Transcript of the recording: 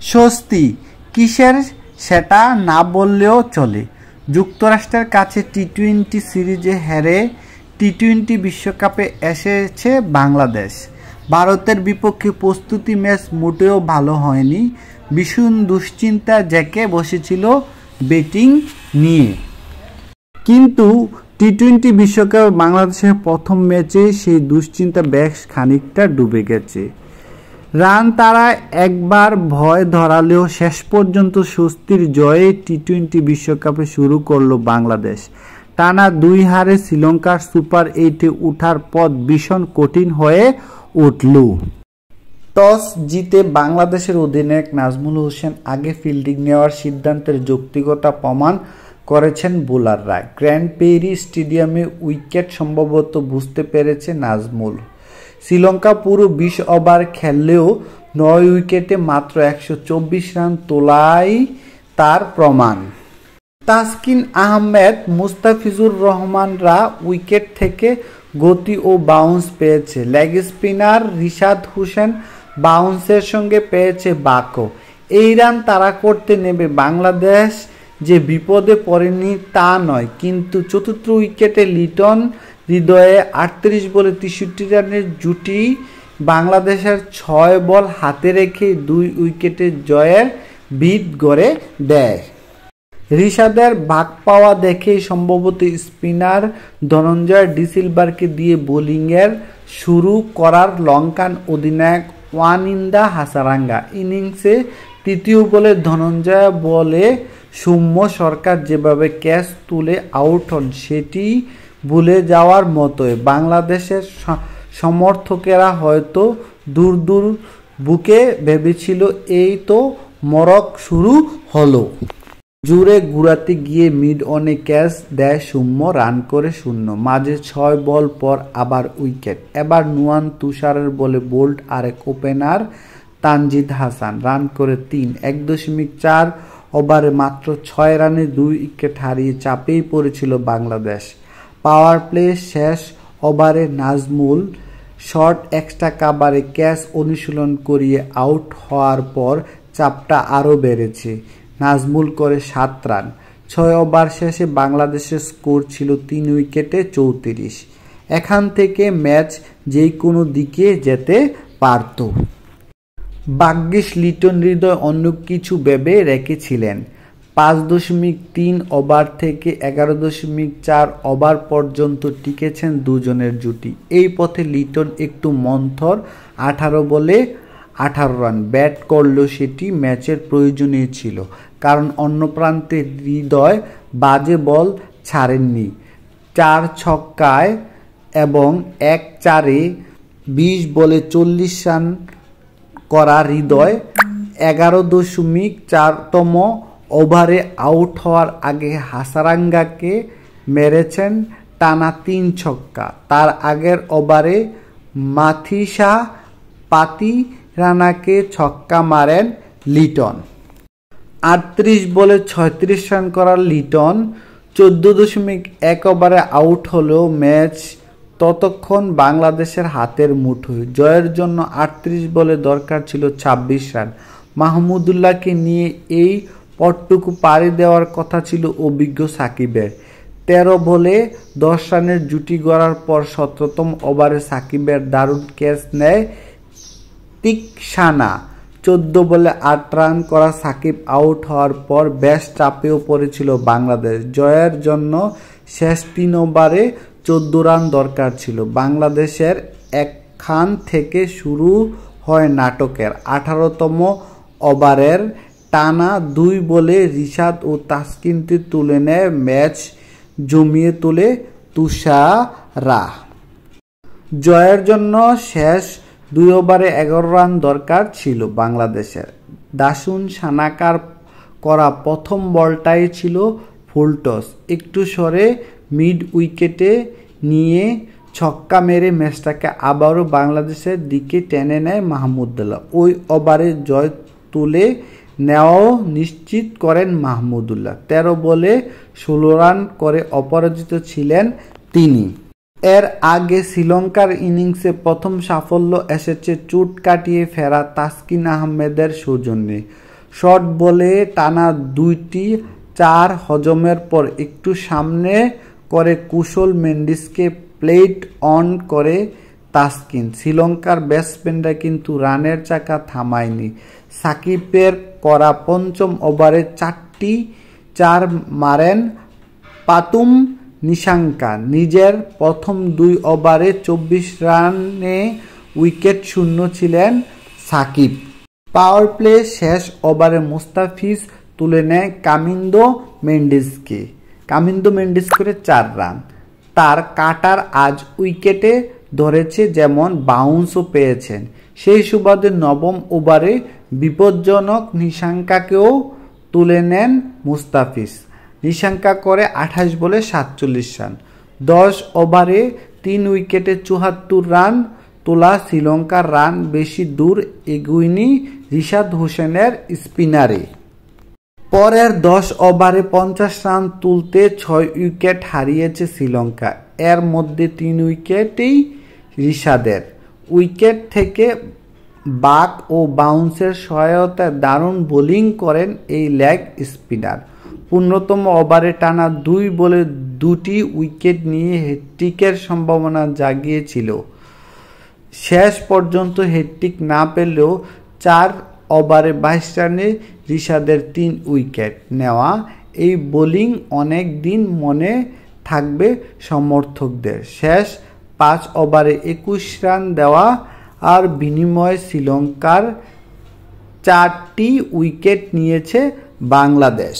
স্বস্তি কিসের সেটা না বললেও চলে। যুক্তরাষ্ট্রের কাছে টি-20 সিরিজে হেরে টি-20 বিশ্বকাপে এসেছে বাংলাদেশ। ভারতের বিপক্ষে প্রস্তুতি ম্যাচ মোটেও ভালো হয়নি। ভীষণ দুশ্চিন্তা জেঁকে বসেছিল ব্যাটিং নিয়ে। কিন্তু টি-20 বিশ্বকাপে বাংলাদেশের প্রথম ম্যাচে সেই দুশ্চিন্তা বেশ খানিকটা ডুবে গেছে। রান তারা একবার ভয় ধরালেও শেষ পর্যন্ত স্বস্তির জয়ে টি-20 বিশ্বকাপে শুরু করল বাংলাদেশ। টানা 2 হারে শ্রীলঙ্কার সুপার 8-এ ওঠার পথ ভীষণ কঠিন হয়ে উঠল। টস জিতে বাংলাদেশের অধিনায়ক নাজমুল হোসেন আগে ফিল্ডিং নেওয়ার সিদ্ধান্তের যৌক্তিকতা প্রমাণ করেছেন বোলাররা। গ্র্যান্ড পেরি স্টেডিয়ামে উইকেট সম্ভবত বুঝতে পেরেছে নাজমুল। শ্রীলঙ্কা পুরো 20 ওভার খেললেও 9 উইকেটে মাত্র 124 রান তোলাই তার প্রমাণ। তাসকিন আহমেদ, মুস্তাফিজুর রহমানরা উইকেট থেকে গতি ও বাউন্স পেয়েছে। লেগ স্পিনার রিশাদ হোসেন বাউন্সের সঙ্গে পেয়েছে বাকো। এই রান তারা করতে নেবে বাংলাদেশ যে বিপদে পড়েনি তা নয়, কিন্তু চতুর্থ উইকেটে লিটন হৃদয়ে 38 বলে 63 রানের জুটি বাংলাদেশের 6 বল হাতে রেখে 2 উইকেটে জয়ের ভিত গড়ে দেয়। রিশাদের ভাগ পাওয়া দেখেই সম্ভবত স্পিনার ধনঞ্জয় ডি সিলভাকে দিয়ে বোলিংয়ের শুরু করার লঙ্কান অধিনায়ক ওয়ানিন্দা হাসারাঙ্গা। ইনিংসে তৃতীয় বলে ধনঞ্জয় বলে সৌম্য সরকার যেভাবে ক্যাচ তুলে আউট হন সেটি ভুলে যাওয়ার মতোই। বাংলাদেশের সমর্থকেরা হয়তো দূর দূর বুকে ভেবেছিল এই তো মরক শুরু হলো। জোরে ঘুরাতে গিয়ে মিড অনে ক্যাচ দেয় সৌম্য, রান করে 0। মাঝে 6 বল পর আবার উইকেট। এবার নুয়ান তুষারের বলে বোল্ড আরেক ওপেনার তানজিদ হাসান, রান করে 3। 1.4 ওভারে মাত্র 6 রানে 2 উইকেট হারিয়ে চাপেই পড়েছিল বাংলাদেশ। পাওয়ার প্লে শেষ ওভারে নাজমুল শর্ট এক্সট্রা কাভারে ক্যাচ অনুশীলন করিয়ে আউট হওয়ার পর চাপটা আরও বেড়েছে। নাজমুল করে 7 রান। 6 ওভার শেষে বাংলাদেশের স্কোর ছিল 3 উইকেটে 34। এখান থেকে ম্যাচ যে কোনো দিকে যেতে পারত। ভাগ্যিস লিটন হৃদয় অন্য কিছু ভেবে রেখেছিলেন। 5.3 ওভার থেকে 11.4 ওভার পর্যন্ত টিকেছেন দুজনের জুটি। এই পথে লিটন একটু মন্থর 18 বলে 18 রান ব্যাট করলেও সেটি ম্যাচের প্রয়োজনীয় ছিল, কারণ অন্য প্রান্তে হৃদয় বাজে বল ছাড়েননি। 4 ছক্কায় এবং 1-4-এ 20 বলে 40 রান করা হৃদয় 11.4তম ওভারে আউট হওয়ার আগে হাসারাঙ্গাকে মেরেছেন টানা 3 ছক্কা। তার আগের ওভারে মাথিসা পাতিরানাকে ছক্কা মারেন লিটন। 38 বলে 36 রান করা লিটন 14.1 ওভারে আউট হলেও ম্যাচ ততক্ষণ বাংলাদেশের হাতের মুঠোয়। জয়ের জন্য 38 বলে দরকার ছিল 26 রান। মাহমুদুল্লাহকে নিয়ে এই পথটুকু পাড়ি দেওয়ার কথা ছিল অভিজ্ঞ সাকিবের। 13 বলে 10 রানের জুটি গড়ার পর 17তম ওভারে সাকিবের দারুণ ক্যাচ নেয় তিকসানা। 14 বলে 8 রান করা সাকিব আউট হওয়ার পর বেশ চাপেও পড়েছিল বাংলাদেশ। জয়ের জন্য শেষ 3 ওভারে 14 রান দরকার ছিল বাংলাদেশের। এখান থেকে শুরু হয় নাটকের 18তম ওভারের টানা 2 বলে রিশাদ ও তাসকিনকে তুলে নেয় ম্যাচ জমিয়ে তোলে তুষারা। জয়ের জন্য শেষ 2 ওভারে 11 রান দরকার ছিল বাংলাদেশের। দাসুন সানাকার করা প্রথম বলটাই ছিল ফুল টস। একটু সরে মিড উইকেটে নিয়ে ছক্কা মেরে ম্যাচটাকে আবারও বাংলাদেশের দিকে টেনে নেয় মাহমুদুল্লাহ। ওই ওভারে জয় তুলে নেওয়াও নিশ্চিত করেন মাহমুদুল্লাহ। 13 বলে 16 রান করে অপরাজিত ছিলেন তিনি। এর আগে শ্রীলঙ্কার ইনিংসে প্রথম সাফল্য এসেছে চোট কাটিয়ে ফেরা তাসকিন আহমেদের সৌজন্যে। শর্ট বলে টানা 2টি 4 হজমের পর একটু সামনে করে কুশল মেন্ডিসকে প্লেট অন করে তাসকিন। শ্রীলঙ্কার ব্যাটসম্যানরা কিন্তু রানের চাকা থামায়নি। সাকিবের করা পঞ্চম ওভারে 4টি 4 মারেন পাতুম নিশাঙ্কা। নিজের প্রথম 2 ওভারে 24 রানে উইকেট শূন্য ছিলেন সাকিব। পাওয়ার প্লে শেষ ওভারে মুস্তাফিজ তুলে নেয় কামিন্দো মেন্ডিস করে 4 রান। তার কাটার আজ উইকেটে ধরেছে, যেমন বাউন্সও পেয়েছেন। সেই সুবাদে নবম ওভারে বিপজ্জনক নিশাঙ্কাকেও তুলে নেন মুস্তাফিজ। নিশাঙ্কা করে 28 বলে 47 রান। 10 ওভারে 3 উইকেটে 74 রান তোলা শ্রীলঙ্কার রান বেশি দূর এগোয়নি রিশাদ হোসেনের স্পিনারে। পরের 10 ওভারে 50 রান তুলতে 6 উইকেট হারিয়েছে শ্রীলঙ্কা। এর মধ্যে 3 উইকেটই রিশাদের। উইকেট থেকে বাক ও বাউন্সের সহায়তায় দারুণ বোলিং করেন এই লেগ স্পিনার। 15তম ওভারে টানা 2 বলে 2টি উইকেট নিয়ে হ্যাট্রিকের সম্ভাবনা জাগিয়েছিল। শেষ পর্যন্ত হ্যাট্রিক না পেলেও 4 ওভারে 22 রানে রিশাদের 3 উইকেট নেওয়া এই বোলিং অনেক দিন মনে থাকবে সমর্থকদের। শেষ 5 ওভারে 21 রান দেওয়া আর বিনিময়ে শ্রীলঙ্কার 4টি উইকেট নিয়েছে বাংলাদেশ।